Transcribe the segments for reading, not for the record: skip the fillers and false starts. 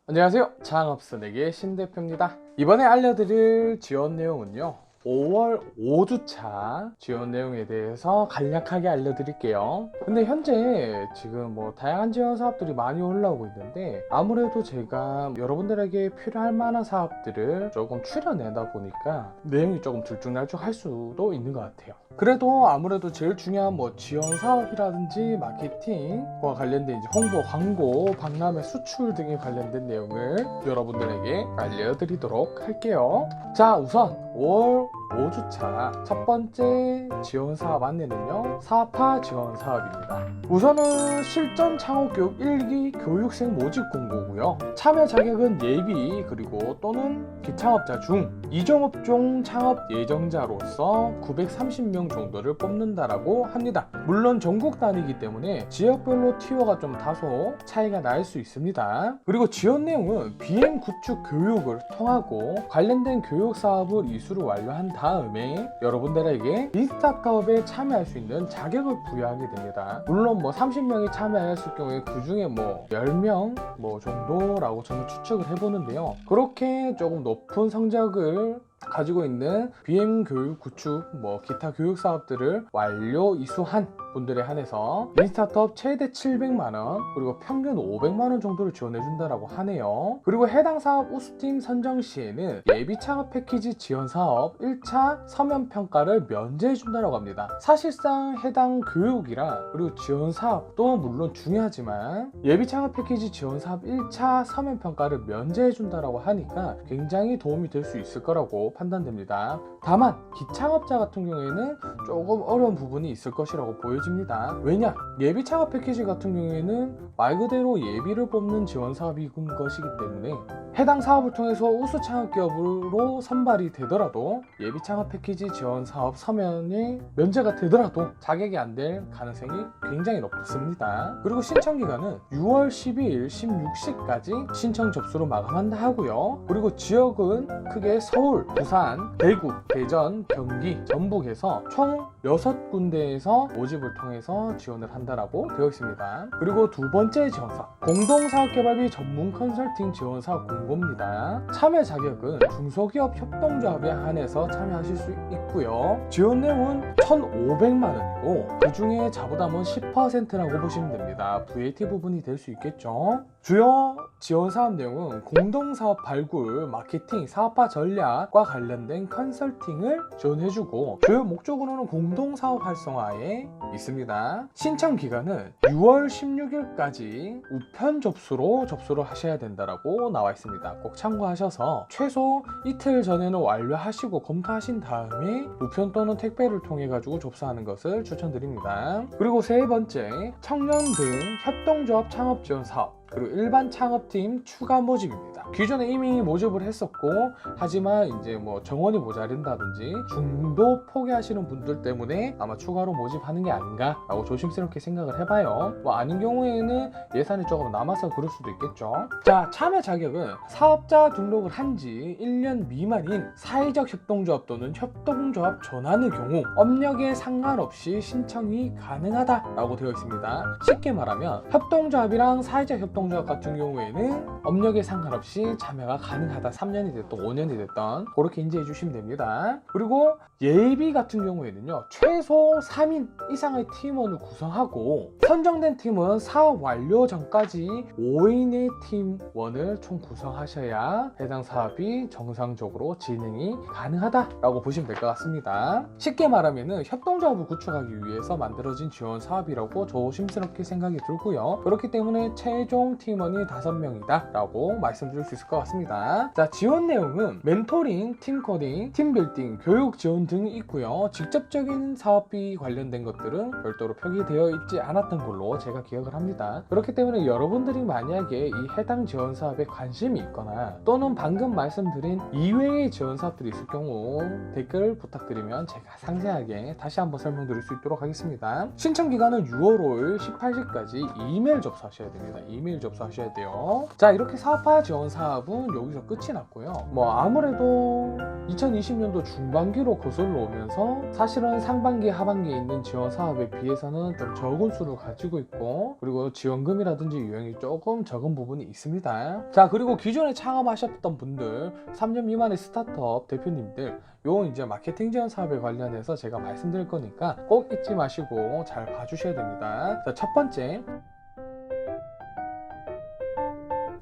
안녕하세요. 창업스에게 신대표입니다. 이번에 알려드릴 지원 내용은요, 5월 5주차 지원 내용에 대해서 간략하게 알려드릴게요. 근데 현재 지금 다양한 지원 사업들이 많이 올라오고 있는데, 아무래도 제가 여러분들에게 필요할 만한 사업들을 조금 추려내다 보니까 내용이 조금 들쭉날쭉할 수도 있는 것 같아요. 그래도 아무래도 제일 중요한 지원 사업이라든지 마케팅과 관련된 이제 홍보, 광고, 박람회, 수출 등에 관련된 내용을 여러분들에게 알려드리도록 할게요. 자, 우선 5월 5주차 첫 번째 지원 사업 안내는요, 사업화 지원 사업입니다. 우선은 실전 창업교육 1기 교육생 모집 공고고요. 참여 자격은 예비 그리고 또는 비창업자 중 이종업종 창업 예정자로서 930명 정도를 뽑는다라고 합니다. 물론 전국 단위이기 때문에 지역별로 티오가 좀 다소 차이가 날 수 있습니다. 그리고 지원 내용은 BM 구축 교육을 통하고 관련된 교육 사업을 이수를 완료한 다음에 여러분들에게 빅스타트업에 참여할 수 있는 자격을 부여하게 됩니다. 물론 30명이 참여했을 경우에 그 중에 10명 정도라고 저는 추측을 해보는데요. 그렇게 조금 높은 성적을 가지고 있는 BM 교육 구축 기타 교육 사업들을 완료 이수한 분들에 한해서 빈스타트업 최대 700만원 그리고 평균 500만원 정도를 지원해준다라고 하네요. 그리고 해당 사업 우수팀 선정 시에는 예비 창업 패키지 지원 사업 1차 서면 평가를 면제해준다라고 합니다. 사실상 해당 교육이랑 그리고 지원 사업도 물론 중요하지만 예비 창업 패키지 지원 사업 1차 서면 평가를 면제해준다라고 하니까 굉장히 도움이 될 수 있을 거라고 판단됩니다. 다만 기창업자 같은 경우에는 조금 어려운 부분이 있을 것이라고 보여집니다. 왜냐? 예비 창업 패키지 같은 경우에는 말 그대로 예비를 뽑는 지원 사업인 것이기 때문에 해당 사업을 통해서 우수 창업 기업으로 선발이 되더라도 예비 창업 패키지 지원 사업 서면이 면제가 되더라도 자격이 안 될 가능성이 굉장히 높습니다. 그리고 신청 기간은 6월 12일 16시까지 신청 접수로 마감한다 하고요. 그리고 지역은 크게 서울, 부산, 대구, 대전, 경기, 전북에서 총 6군데에서 모집을 통해서 지원을 한다라고 되어 있습니다. 그리고 두 번째 지원사업, 공동사업개발비 전문 컨설팅 지원사업 공고입니다. 참여 자격은 중소기업 협동조합에 한해서 참여하실 수 있고요. 지원 내용은 1,500만원이고 그 중에 자부담은 10%라고 보시면 됩니다. VAT 부분이 될 수 있겠죠. 주요 지원 사업 내용은 공동사업 발굴, 마케팅, 사업화 전략과 관련된 컨설팅을 지원해주고 주요 목적으로는 공동사업 활성화에 있습니다. 신청 기간은 6월 16일까지 우편 접수를 하셔야 된다라고 나와 있습니다. 꼭 참고하셔서 최소 이틀 전에는 완료하시고 검토하신 다음에 우편 또는 택배를 통해 가지고 접수하는 것을 추천드립니다. 그리고 세 번째, 청년 등 협동조합 창업 지원 사업 그리고 일반 창업팀 추가 모집입니다. 기존에 이미 모집을 했었고 하지만 이제 정원이 모자른다든지 중도 포기하시는 분들 때문에 아마 추가로 모집하는 게 아닌가 라고 조심스럽게 생각을 해봐요. 아닌 경우에는 예산이 조금 남아서 그럴 수도 있겠죠. 자, 참여 자격은 사업자 등록을 한 지 1년 미만인 사회적 협동조합 또는 협동조합 전환의 경우 업력에 상관없이 신청이 가능하다라고 되어 있습니다. 쉽게 말하면 협동조합이랑 사회적 협동조합 같은 경우에는 업력에 상관없이 참여가 가능하다. 3년이 됐든 5년이 됐든 그렇게 인지해 주시면 됩니다. 그리고 예비 같은 경우에는요, 최소 3인 이상의 팀원을 구성하고 선정된 팀은 사업 완료 전까지 5인의 팀원을 총 구성하셔야 해당 사업이 정상적으로 진행이 가능하다라고 보시면 될 것 같습니다. 쉽게 말하면 협동조합을 구축하기 위해서 만들어진 지원 사업이라고 조심스럽게 생각이 들고요. 그렇기 때문에 최종 팀원이 5명이다 라고 말씀드릴 수 있을 것 같습니다. 자, 지원 내용은 멘토링, 팀코딩, 팀빌딩, 교육 지원 등이 있고요. 직접적인 사업비 관련된 것들은 별도로 표기되어 있지 않았던 걸로 제가 기억을 합니다. 그렇기 때문에 여러분들이 만약에 이 해당 지원 사업에 관심이 있거나 또는 방금 말씀드린 이외의 지원 사업들이 있을 경우 댓글 부탁드리면 제가 상세하게 다시 한번 설명드릴 수 있도록 하겠습니다. 신청 기간은 6월 5일 18시까지 이메일 접수하셔야 됩니다. 이메일 이메일 접수하셔야 돼요. 자, 이렇게 사업화 지원 사업은 여기서 끝이 났고요. 뭐 아무래도 2020년도 중반기로 거슬러 오면서 사실은 상반기 하반기에 있는 지원 사업에 비해서는 좀 적은 수를 가지고 있고, 그리고 지원금이라든지 유형이 조금 적은 부분이 있습니다. 자, 그리고 기존에 창업하셨던 분들, 3년 미만의 스타트업 대표님들, 요 이제 마케팅 지원 사업에 관련해서 제가 말씀드릴 거니까 꼭 잊지 마시고 잘 봐주셔야 됩니다. 자, 첫 번째,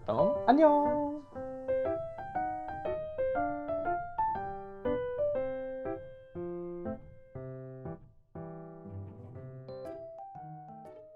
그럼 안녕.